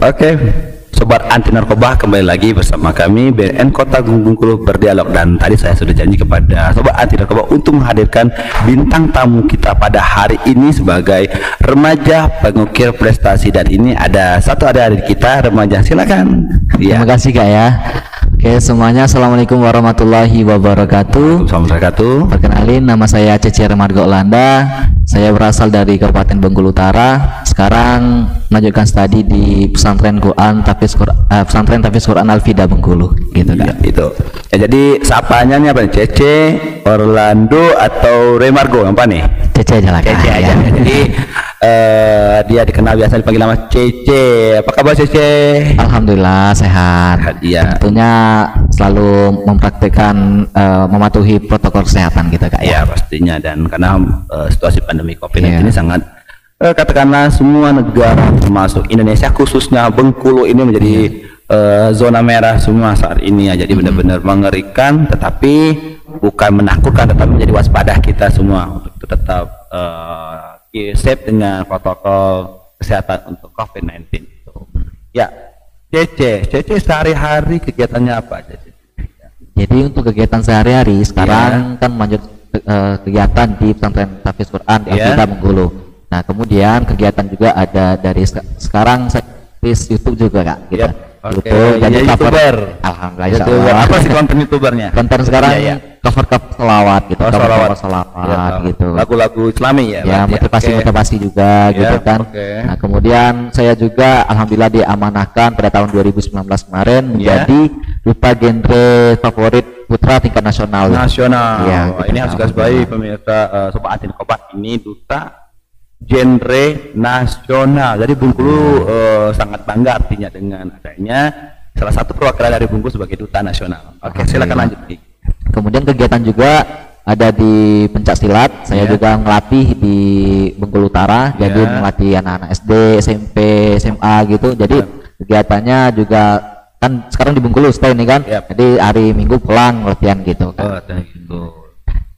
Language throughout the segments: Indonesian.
Oke, Sobat Anti Narkoba, kembali lagi bersama kami BNN Kota Gunung Bengkulu berdialog. Dan tadi saya sudah janji kepada Sobat Anti Narkoba untuk menghadirkan bintang tamu kita pada hari ini sebagai remaja pengukir prestasi. Dan ini ada satu adik-adik kita remaja, silakan. Terima kasih Kak ya. Oke semuanya, assalamualaikum warahmatullahi wabarakatuh. Assalamualaikum. Perkenalin, nama saya Cece Remargo Olanda. Saya berasal dari Kabupaten Bengkulu Utara. Sekarang melanjutkan studi di pesantren Tafiz Quran Al-Fida Bengkulu. Gitu kan? Itu. Ya, jadi sapanya nih apa nih? Cece, Orlando atau Remargo apa nih? Cece aja lah. Cece aja. Jadi dia dikenal biasa dipanggil nama Cece. Apa kabar Cece? Alhamdulillah sehat. Iya. Tentunya selalu mempraktikkan mematuhi protokol kesehatan gitu Kak. Ya pastinya, dan karena situasi pandemi COVID-19 Iya. ini sangat katakanlah semua negara termasuk Indonesia khususnya Bengkulu ini menjadi zona merah semua saat ini ya. Jadi benar-benar mengerikan, tetapi bukan menakutkan, tetapi menjadi waspada kita semua untuk tetap safe dengan protokol kesehatan untuk COVID-19. Ya, Cece sehari-hari kegiatannya apa Cece? Jadi untuk kegiatan sehari-hari sekarang kan lanjut kegiatan di pesantren Tafiz Quran Al-Fida Bengkulu. Nah kemudian kegiatan juga ada dari sekarang saya di YouTube juga Kak gitu. YouTube, jadi YouTuber. Alhamdulillah. YouTuber. Apa sih konten YouTubernya? Konten sekarang cover selawat gitu, cover selawat gitu. Lagu-lagu Islami ya. Ya motivasi juga gitu kan. Nah kemudian saya juga alhamdulillah diamanahkan pada tahun 2019 kemarin menjadi duta genre favorit putra tingkat nasional. Ya, gitu, ini harus garis bawahi pemirsa Sobat Anti Narkoba, ini duta genre nasional. Jadi Bengkulu sangat bangga artinya dengan adanya salah satu perwakilan dari Bengkulu sebagai duta nasional. Oke, silakan lanjut. Kemudian kegiatan juga ada di pencak silat. Saya juga melatih di Bengkulu Utara, jadi melatih anak-anak SD, SMP, SMA gitu. Jadi kegiatannya juga kan sekarang di Bengkulu stay ini kan. Jadi hari Minggu pulang latihan gitu kan.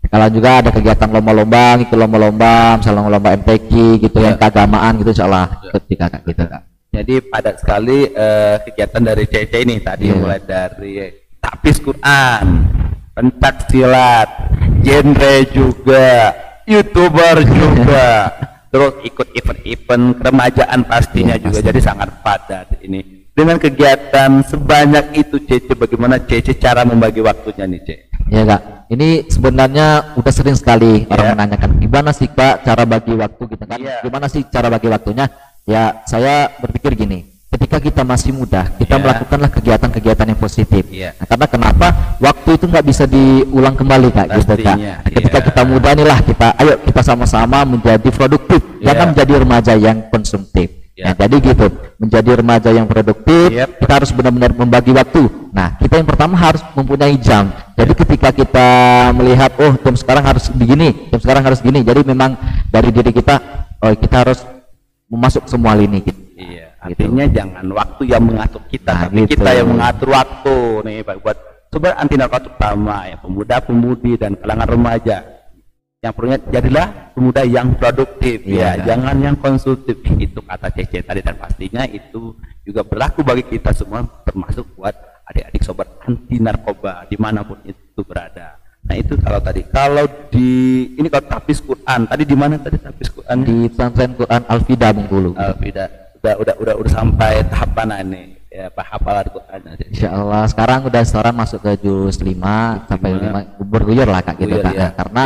Kalau juga ada kegiatan lomba-lomba, ikut lomba-lomba, misalnya lomba MTQ gitu, yang keagamaan gitu, insyaallah ketika gitu Kak. Jadi padat sekali kegiatan dari Cece ini tadi, mulai dari Tafiz Quran, pencak silat, genre juga, YouTuber juga, terus ikut event-event keremajaan pastinya juga. Jadi sangat padat ini. Dengan kegiatan sebanyak itu Cece, bagaimana Cece cara membagi waktunya nih Cece? Ya Kak, ini sebenarnya udah sering sekali orang menanyakan gimana sih Kak cara bagi waktu gitu kan? Gimana sih cara bagi waktunya? Ya saya berpikir gini, ketika kita masih muda, kita melakukanlah kegiatan-kegiatan yang positif. Nah, karena kenapa? Waktu itu nggak bisa diulang kembali Kak, gitu Kak. Nah, ketika kita muda inilah ayo kita sama-sama menjadi produktif, jangan menjadi remaja yang konsumtif. Nah, jadi gitu, menjadi remaja yang produktif, kita harus benar-benar membagi waktu. Nah, kita yang pertama harus mempunyai jam. Jadi ketika kita melihat, oh jam sekarang harus begini, jam sekarang harus gini. Jadi memang dari diri kita, oh kita harus masuk semua lini gitu. Iya, artinya jangan waktu yang mengatur kita, tapi kita yang mengatur waktu. Nih, buat Sobat Anti Narkoba terutama ya, pemuda-pemudi dan kalangan remaja. Yang perlunya jadilah pemuda yang produktif jangan yang konsumtif. Itu kata Cece tadi, dan pastinya itu juga berlaku bagi kita semua, termasuk buat adik-adik Sobat Anti Narkoba dimanapun itu berada. Nah itu kalau di ini kalau Tafiz Quran tadi di mana tadi Tafiz Quran? Di pesantren Quran Al-Fida Bengkulu. Al-Fida udah sampai tahap mana nih? Ya, hafalan Quran. Insyaallah sekarang udah setoran masuk ke juz 5 sampai 5 bergulir lah Kak gitu Kak. Karena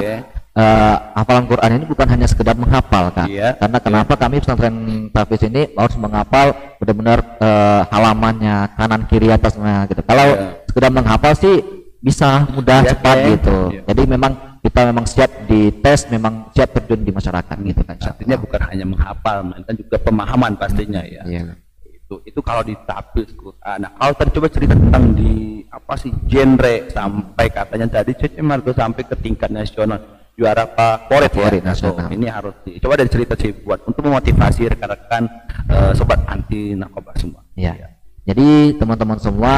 hafalan Quran ini bukan hanya sekedar menghafal Kak. Karena kenapa kami pesantren Tafiz ini harus menghafal benar-benar halamannya kanan kiri atasnya gitu. Kalau sekedar menghafal sih bisa mudah cepat gitu. Jadi memang kita memang siap di tes, memang siap terjun di masyarakat gitu kan. Artinya bukan hanya menghafal, melainkan juga pemahaman pastinya ya. Itu kalau di Tafiz Quran. Nah, kalau tadi coba cerita tentang di apa sih genre, sampai katanya tadi Cece Margo sampai ke tingkat nasional, juara favorit nasional. Ini harus coba dari cerita sih buat untuk memotivasi rekan-rekan Sobat Anti Narkoba semua. Jadi teman-teman semua,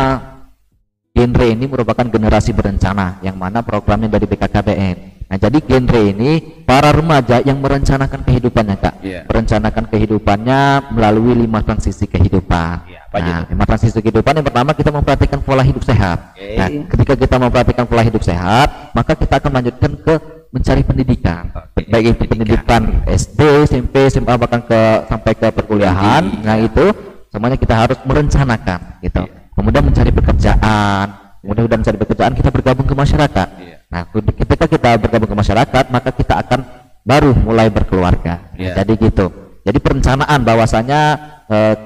genre ini merupakan generasi berencana yang mana programnya dari BKKBN. Nah, jadi genre ini para remaja yang merencanakan kehidupannya Kak, merencanakan kehidupannya melalui 5 transisi kehidupan. Apa aja Nah, 5 transisi kehidupan yang pertama kita memperhatikan pola hidup sehat. Nah, ketika kita memperhatikan pola hidup sehat, maka kita akan melanjutkan ke mencari pendidikan, baik itu pendidikan SD, SMP, SMA, bahkan sampai ke perkuliahan. Nah, itu semuanya kita harus merencanakan gitu. Kemudian mencari pekerjaan, kemudian udah mencari pekerjaan kita bergabung ke masyarakat. Nah, ketika kita bergabung ke masyarakat, maka kita akan baru mulai berkeluarga. Jadi gitu. Jadi perencanaan bahwasanya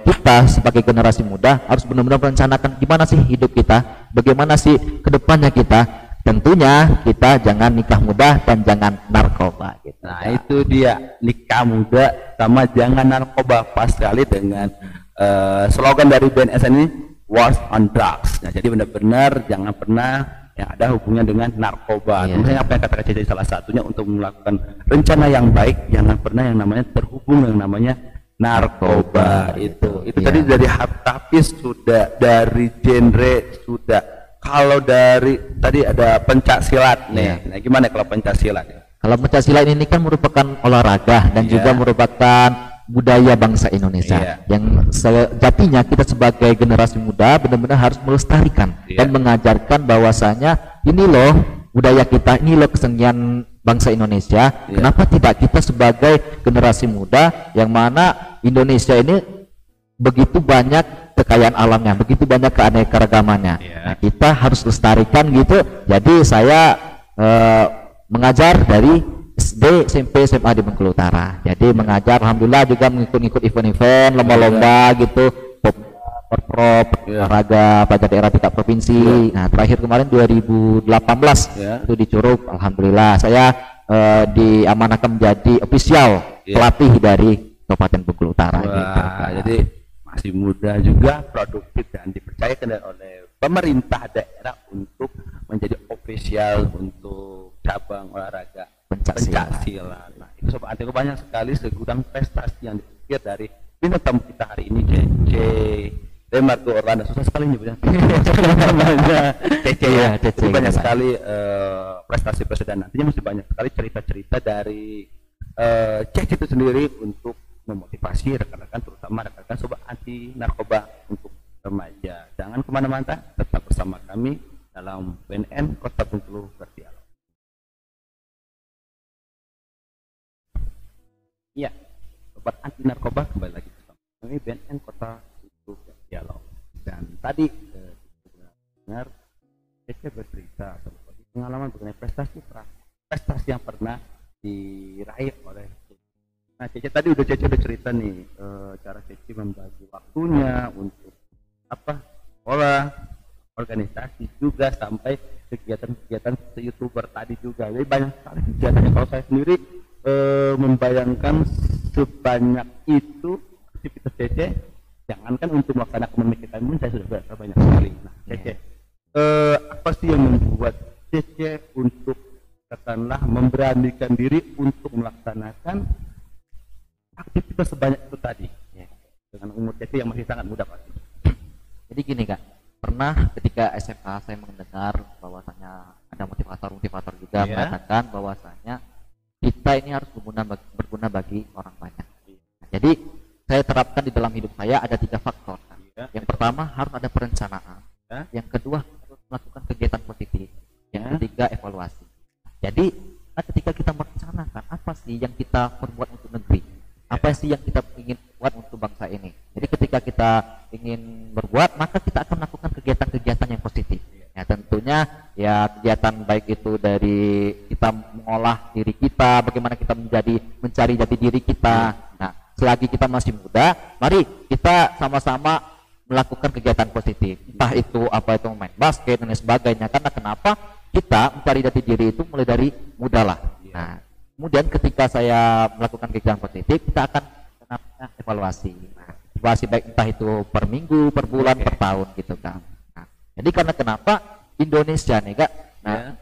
kita sebagai generasi muda harus benar-benar merencanakan gimana sih hidup kita, bagaimana sih kedepannya kita. Tentunya kita jangan nikah muda dan jangan narkoba. Gitu. Nah itu dia, nikah muda sama jangan narkoba, pas sekali dengan slogan dari BNSN ini, Wars on Drugs. Nah, jadi benar-benar jangan pernah yang ada hubungannya dengan narkoba. Kemudian apa yang katakan Cece, salah satunya untuk melakukan rencana yang baik, jangan pernah yang namanya terhubung yang namanya narkoba. Itu tadi dari Hafiz sudah, dari genre sudah. Kalau dari tadi ada pencak silat nih. Nah, gimana kalau pencak silat? Kalau pencak silat ini kan merupakan olahraga dan juga merupakan budaya bangsa Indonesia yang sejatinya kita sebagai generasi muda benar-benar harus melestarikan dan mengajarkan bahwasanya ini loh budaya kita, ini loh kesenian bangsa Indonesia. Kenapa tidak kita sebagai generasi muda yang mana Indonesia ini begitu banyak kekayaan alamnya, begitu banyak keanekaragamannya. Nah, kita harus lestarikan gitu. Jadi saya mengajar dari SD, SMP, SMA di Bengkulu Utara. Jadi mengajar, alhamdulillah juga mengikut event-event, lomba-lomba gitu, perprov, olahraga pelajar daerah tingkat provinsi. Nah, terakhir kemarin 2018 itu di Curug, alhamdulillah saya diamanahkan menjadi official pelatih dari Kabupaten Bengkulu Utara. Gitu. Jadi masih muda juga, produktif dan dipercayakan oleh pemerintah daerah untuk menjadi official untuk cabang olahraga pencaksilat. Nah, itu Sobat Antiko banyak sekali segudang prestasi yang dipikir dari bintang tamu kita hari ini, Cece Demarco Orlando. Susah sekali nyebutnya. Cece ya. Cece banyak sekali prestasi dan nantinya masih banyak sekali cerita-cerita dari Cece itu sendiri untuk memotivasi rekan-rekan, terutama rekan-rekan sobat anti narkoba untuk remaja. Jangan kemana-mana, tetap bersama kami dalam BNN Kota Bengkulu Berdialog. Iya, sobat anti narkoba kembali lagi bersama kami BNN Kota Bengkulu Berdialog. Dan tadi dengar Cece bercerita seperti pengalaman mengenai prestasi yang pernah diraih oleh. Nah, Cece tadi udah cerita nih cara Cece membagi waktunya untuk sekolah, organisasi juga sampai kegiatan YouTuber tadi juga. Jadi banyak sekali kegiatannya. Kalau saya sendiri membayangkan sebanyak itu aktivitas Cece, jangankan untuk melaksanakan memikirkan pun saya sudah berasa banyak sekali. Nah, Cece, apa sih yang membuat Cece untuk katakanlah memberanikan diri untuk melaksanakan aktivitas sebanyak itu tadi dengan umur Cece yang masih sangat muda pasti? Jadi gini Kak, pernah ketika SMA saya mendengar bahwasanya ada motivator juga mengatakan bahwasanya kita ini harus berguna bagi orang banyak. Nah, jadi saya terapkan di dalam hidup saya ada 3 faktor. Yang pertama harus ada perencanaan, yang kedua harus melakukan kegiatan positif, yang ketiga evaluasi. Jadi ketika kita merencanakan apa sih yang kita perbuat untuk negeri, apa sih yang kita ingin buat untuk bangsa ini. Jadi ketika kita ingin berbuat, maka kita akan melakukan kegiatan-kegiatan yang positif. Ya tentunya ya kegiatan baik itu dari kita mengolah diri kita, bagaimana kita mencari jati diri kita. Nah, selagi kita masih muda, mari kita sama-sama melakukan kegiatan positif. Entah itu main basket dan lain sebagainya. Karena kenapa? Kita mencari jati diri itu mulai dari muda lah. Nah, kemudian ketika saya melakukan kegiatan positif, kita akan evaluasi. Nah, evaluasi baik entah itu per minggu, per bulan, per tahun gitu kan. Nah, jadi karena kenapa Indonesia nih Kak? Nah,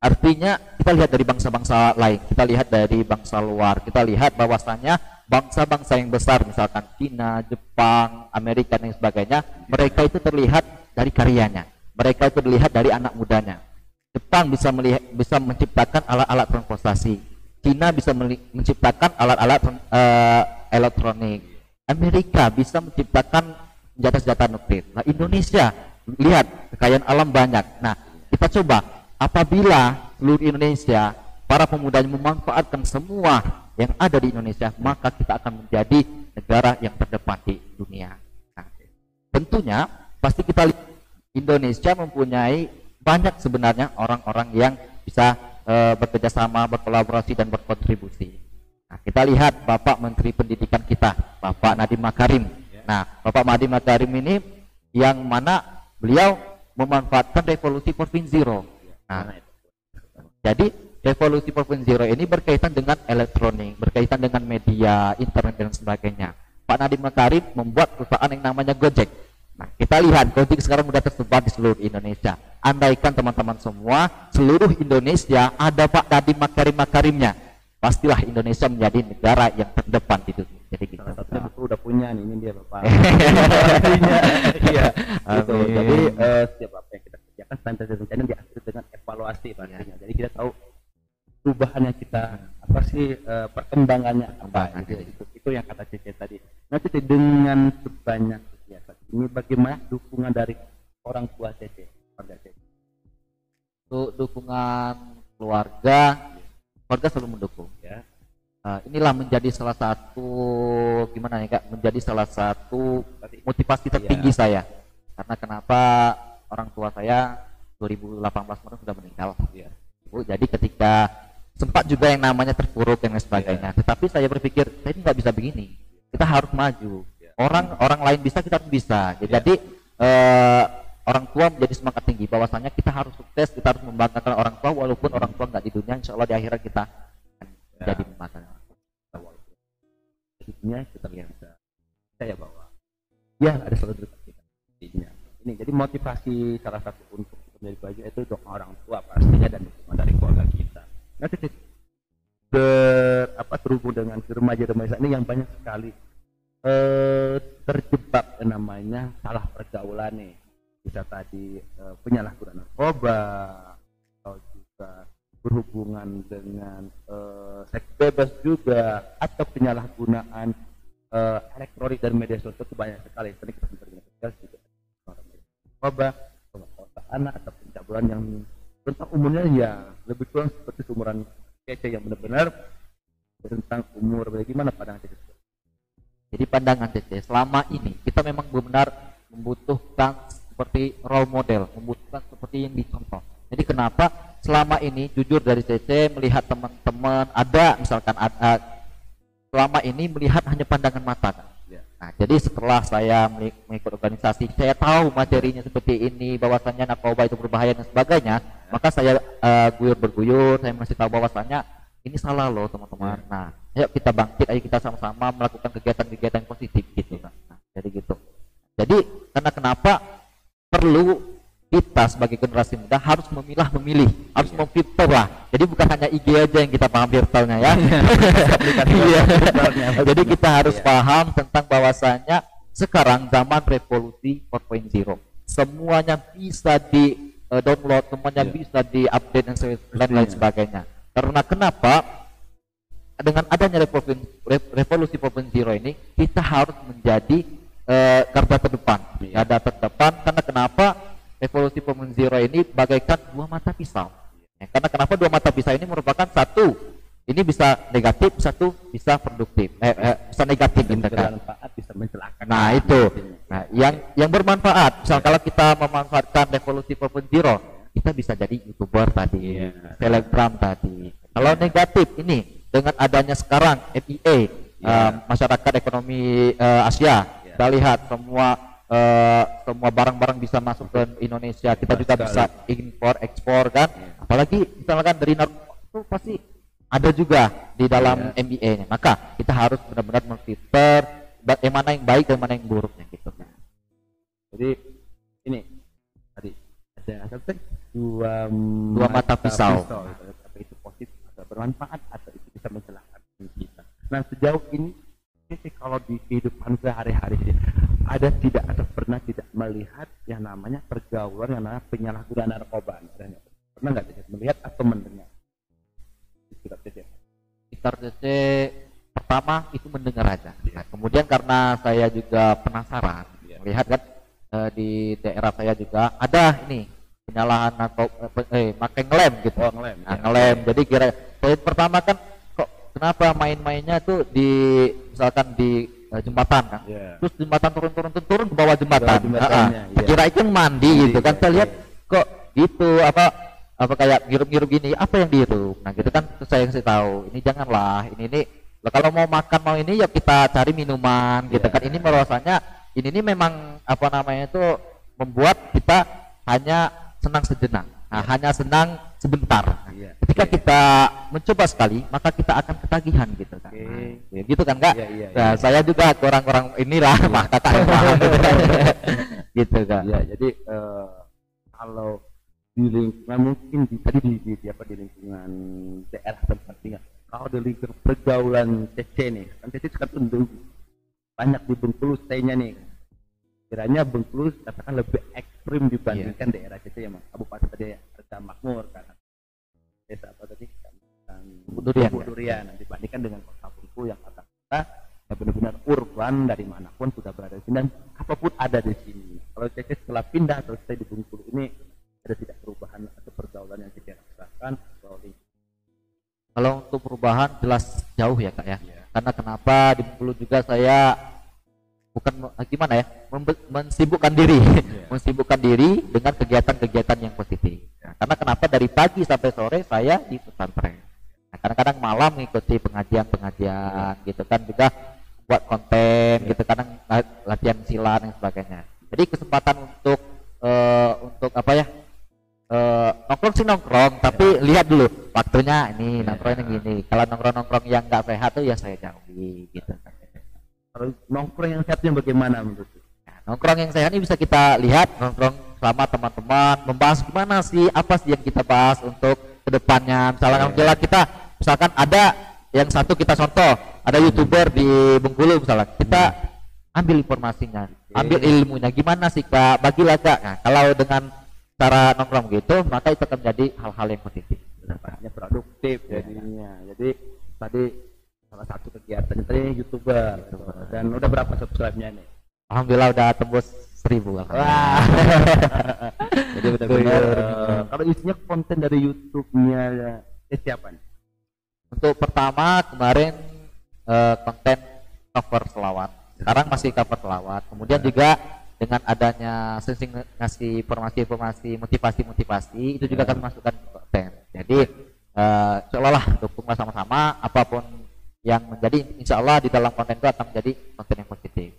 artinya kita lihat dari bangsa-bangsa lain, kita lihat dari bangsa luar, kita lihat bahwasannya bangsa-bangsa yang besar misalkan Cina, Jepang, Amerika dan sebagainya, mereka itu terlihat dari karyanya. Mereka itu dilihat dari anak mudanya. Jepang bisa menciptakan alat-alat transportasi. Cina bisa menciptakan alat-alat elektronik. Amerika bisa menciptakan senjata-senjata nuklir. Nah, Indonesia lihat kekayaan alam banyak. Nah, kita coba apabila seluruh Indonesia para pemudanya memanfaatkan semua yang ada di Indonesia, maka kita akan menjadi negara yang terdepan di dunia. Nah, tentunya pasti kita lihat Indonesia mempunyai banyak sebenarnya orang-orang yang bisa bekerja sama, berkolaborasi dan berkontribusi. Nah, kita lihat Bapak Menteri Pendidikan kita, Bapak Nadiem Makarim. Nah, Bapak Nadiem Makarim ini yang mana beliau memanfaatkan revolusi 4.0. Nah, jadi revolusi 4.0 ini berkaitan dengan elektronik, berkaitan dengan media, internet dan sebagainya. Pak Nadiem Makarim membuat perusahaan yang namanya Gojek. Nah, kita lihat Gojek sekarang sudah tersebar di seluruh Indonesia. Andaikan teman-teman semua seluruh Indonesia ada Pak Nadiem Makarimnya, pastilah Indonesia menjadi negara yang terdepan di dunia. Jadi gitu. Salah satunya Bapak udah punya nih, ini dia Bapak. Iya. Gitu. Jadi setiap apa yang kita kerjakan standar rencana diakhiri dengan evaluasi pastinya. Jadi kita tahu perubahannya kita apa sih, perkembangannya apa. Itu yang kata Cece tadi. Nanti dengan sebanyak kegiatan ini bagaimana dukungan dari orang tua Cece, keluarga Cece? Untuk dukungan keluarga selalu mendukung ya. Inilah menjadi salah satu gimana ya Kak, menjadi salah satu motivasi tertinggi saya. Karena kenapa orang tua saya 2018 kemarin sudah meninggal ya. Jadi ketika sempat juga yang namanya terpuruk dan sebagainya. Tetapi saya berpikir saya ini nggak bisa begini. Kita harus maju. Orang lain bisa, kita harus bisa. Jadi orang tua menjadi semangat tinggi bahwasanya kita harus sukses, kita harus membanggakan orang tua walaupun orang tua nggak di dunia, insya Allah di akhirat kita jadi makan. Jadinya kita bisa saya bahwa ya ada selalu kita. Ini jadi motivasi salah satu untuk menjadi baju itu doa orang tua pastinya dan dukungan dari keluarga kita. Nah, terhubung dengan remaja-remaja ini yang banyak sekali terjebak namanya salah pergaulan nih. Bisa tadi penyalahgunaan narkoba atau juga berhubungan dengan seks bebas juga, atau penyalahgunaan elektronik dan media sosial itu banyak sekali. Tadi kita juga narkoba, pemerkosaan anak atau pencabulan yang tentang umurnya ya lebih kurang seperti seumuran Cece yang benar-benar tentang umur. Bagaimana pandangan Cece? Jadi pandangan Cece selama ini kita memang benar membutuhkan seperti role model, membutuhkan seperti yang dicontoh. Jadi kenapa selama ini jujur dari Cece melihat teman-teman ada misalkan selama ini melihat hanya pandangan mata kan? Nah, jadi setelah saya mengikut organisasi, saya tahu materinya seperti ini, bahwasannya narkoba itu berbahaya dan sebagainya, maka saya berguyur, saya masih tahu bahwasannya ini salah loh teman-teman. Nah, ayo kita bangkit, ayo kita sama-sama melakukan kegiatan-kegiatan positif gitu kan. Nah, jadi gitu. Jadi karena kenapa perlu kita sebagai generasi muda harus memilih, harus memfilter lah. Jadi bukan hanya IG aja yang kita paham filternya ya. Jadi kita harus paham tentang bahwasanya sekarang zaman revolusi 4.0. Semuanya bisa di download, semuanya bisa di update dan lain sebagainya. Karena kenapa? Dengan adanya revolusi 4.0 ini kita harus menjadi garda terdepan. Garda terdepan karena kenapa? Revolusi 4.0 ini bagaikan dua mata pisau. Karena kenapa dua mata pisau ini merupakan satu ini bisa negatif, satu bisa produktif, bisa negatif gitu kan. Bisa mencelakakan. Nah itu, nah yang bermanfaat. Misal kalau kita memanfaatkan revolusi 4.0, kita bisa jadi youtuber tadi, selebgram tadi. Kalau negatif ini dengan adanya sekarang MIA, masyarakat ekonomi Asia, kita lihat semua barang-barang bisa masuk ke Indonesia, kita juga bisa impor ekspor kan, apalagi misalkan dari narkoba itu pasti ada juga di dalam MBA-nya. Maka kita harus benar-benar memfilter yang mana yang baik dan mana yang buruknya gitu. Jadi ini tadi ada dua mata pisau. Apa itu positif atau bermanfaat atau itu bisa mencelakakan kita. Nah sejauh ini kalau di kehidupan sehari-hari ada tidak atau pernah tidak melihat yang namanya pergaulan yang namanya penyalahgunaan narkoba? Pernah nggak melihat atau mendengar? Sekitar CC pertama itu mendengar aja. Nah, kemudian karena saya juga penasaran, lihat kan di daerah saya juga ada ini penyalahan atau pakai ngelem gitu. Oh, ngelem. Nah, ngelem. Jadi kira poin pertama kan kok kenapa main-mainnya tuh di misalkan di jembatan kan. Terus jembatan turun ke bawah jembatan. Kira itu mandi gitu kan. Saya lihat kok gitu apa kayak ngirup-ngirup gini, apa yang dihirup. Nah, gitu kan terus saya kasih tahu, ini janganlah, ini kalau mau makan mau ini ya kita cari minuman gitu kan. Ini merasanya ini memang apa namanya itu membuat kita hanya senang sejenak. Nah, hanya senang sebentar. Ketika kita mencoba sekali, maka kita akan ketagihan gitu kan. Nah, gitu kan Kak? Nah, saya juga orang-orang inilah maka kakak paham gitu Kak. Ya, jadi kalau di lingkungan mungkin di lingkungan daerah tempat tinggal. Kalau di lingkungan pergaulan CC nih, kan CC sekarang tuh banyak di Bengkulu stay-nya nih. Kiranya Bengkulu katakan lebih ekstrim dibandingkan daerah CC ya Mas. Kabupaten tadi Harga Makmur kan. Desa apa tadi? Durian. Dibandingkan dengan kota Bengkulu yang kata-kata ya benar-benar urban dari manapun sudah berada di sini dan apapun ada di sini. Kalau CC setelah pindah atau stay di Bengkulu ini ada tidak perubahan atau pergaulan yang CC rasakan? Kalau untuk perubahan jelas jauh ya Kak ya. Karena kenapa di Bengkulu juga saya bukan gimana ya mensibukkan diri mensibukkan diri dengan kegiatan-kegiatan yang positif. Karena kenapa dari pagi sampai sore saya di pesantren. Nah, kadang-kadang malam mengikuti pengajian gitu kan, juga buat konten gitu, kadang latihan silat dan sebagainya. Jadi kesempatan untuk apa ya nongkrong sih nongkrong, tapi lihat dulu waktunya ini nongkrong ini gini. Kalau nongkrong yang nggak sehat tuh ya saya jauhi gitu. Kalau nongkrong yang sehatnya bagaimana menurut? Nah, nongkrong yang sehat ini bisa kita lihat nongkrong sama teman-teman, membahas gimana sih, apa sih yang kita bahas untuk kedepannya. Misalnya kita misalkan ada yang satu kita contoh, ada YouTuber di Bengkulu misalnya, kita ambil informasinya, ambil ilmunya, gimana sih Kak, bagilah Kak. Nah, kalau dengan cara nongkrong gitu, maka itu akan menjadi hal-hal yang positif. Artinya produktif jadinya. Jadi tadi salah satu kegiatan tadi YouTuber. Dan udah berapa subscribe-nya nih? Alhamdulillah udah tembus 1000. Wah. Jadi benar-benar kalau isinya konten dari YouTube-nya siapa nih? Untuk pertama kemarin konten cover selawat. Sekarang masih cover selawat. Kemudian juga dengan adanya sering ngasih informasi motivasi itu juga kami masukkan ke konten. Jadi seolah-olah dukunglah sama-sama, apapun yang menjadi, insya Allah di dalam konten itu akan menjadi konten yang positif.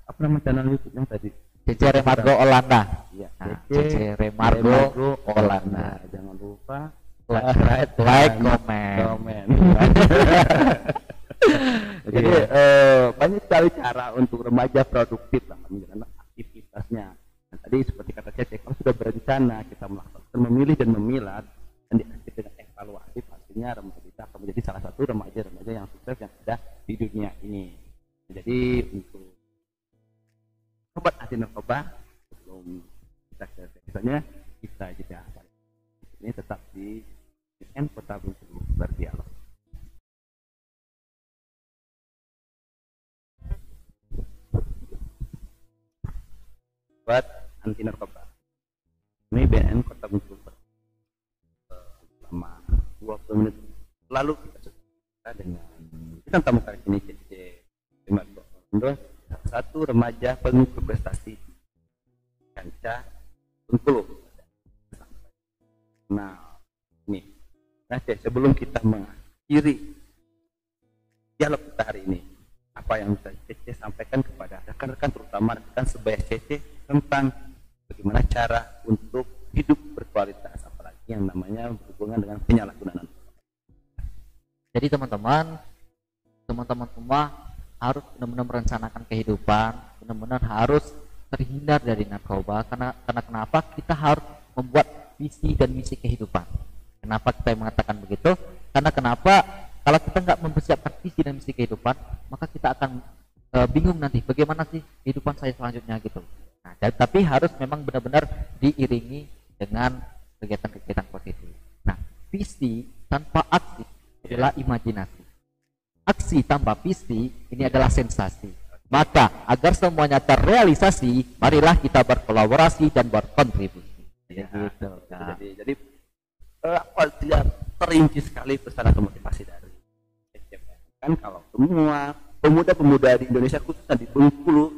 Apa nama channel YouTube yang tadi? CC Remargo Olanda. Iya. CC Remargo Olanda. Jangan lupa like, comment. Jadi banyak sekali cara untuk remaja produktif lah menjalankan aktivitasnya. Dan tadi seperti kata CC, kalau sudah berencana kita melakukan memilih dan memilah dan diakhiri dengan evaluasi, pastinya remaja kita akan menjadi salah satu remaja-remaja yang sukses yang ada di dunia ini. Jadi untuk sobat anti narkoba, sebelum kita ke misalnya kita jeda ini tetap di Kota Bengkulu berdialog. Buat anti narkoba, ini BNN Kota Bengkulu selama 20 menit lalu kita dengan kita tamu kali ini CC Remargo Olanda, satu remaja penuh prestasi kancah Bengkulu. Nah ini, sebelum kita mengakhiri dialog kita hari ini, apa yang bisa CC sampaikan kepada rekan-rekan, terutama rekan sebaya CC tentang bagaimana cara untuk hidup berkualitas, apalagi yang namanya berhubungan dengan penyalahgunaan. Jadi teman-teman semua harus benar-benar merencanakan kehidupan, benar-benar harus terhindar dari narkoba. Karena kenapa kita harus membuat visi dan misi kehidupan. Kenapa kita mengatakan begitu? Karena kenapa kalau kita nggak mempersiapkan visi dan misi kehidupan, maka kita akan bingung nanti bagaimana sih kehidupan saya selanjutnya gitu. Nah, tapi harus memang benar-benar diiringi dengan kegiatan-kegiatan positif. Nah, visi tanpa aksi adalah imajinasi. Aksi tanpa visi ini adalah sensasi. Maka agar semuanya terrealisasi, marilah kita berkolaborasi dan berkontribusi. Ya, gitu. Jadi apa dia terinci sekali pesan atau motivasi dari Cecep. Kan kalau semua pemuda-pemuda di Indonesia khususnya di Bengkulu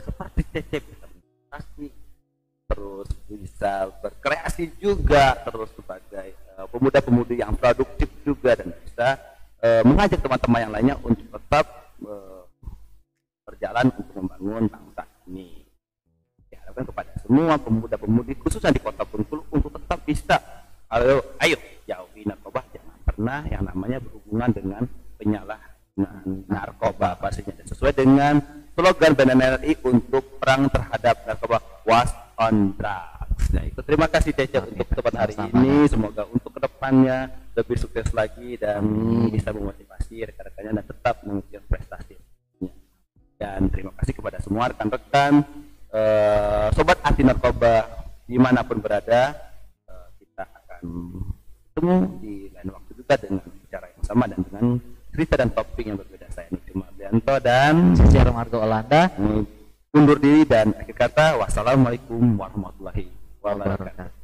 seperti Cecep bisa berprestasi, terus bisa berkreasi juga, terus sebagai pemuda-pemudi yang produktif juga, dan bisa mengajak teman-teman yang lainnya untuk tetap berjalan untuk membangun bangsa ini. Diharapkan kepada semua pemuda-pemudi khususnya di Kota Bengkulu untuk tetap bisa ayo jauhi narkoba, jangan pernah yang namanya berhubungan dengan penyalahgunaan narkoba pastinya, sesuai dengan slogan BNN RI untuk perang terhadap narkoba, was on drugs. Nah, itu terima kasih Cecep untuk kesempatan hari ini. Semoga untuk kedepannya lebih sukses lagi dan bisa memotivasi rekan-rekannya dan tetap mengukir prestasi. Dan terima kasih kepada semua rekan-rekan sobat anti narkoba dimanapun berada. Kita akan ketemu di lain waktu juga dengan bicara yang sama dan dengan cerita dan topik yang berbeda. Saya Niki Mardianto dan Cecep Margo Olanda undur diri dan akhir kata wassalamualaikum warahmatullahi wabarakatuh.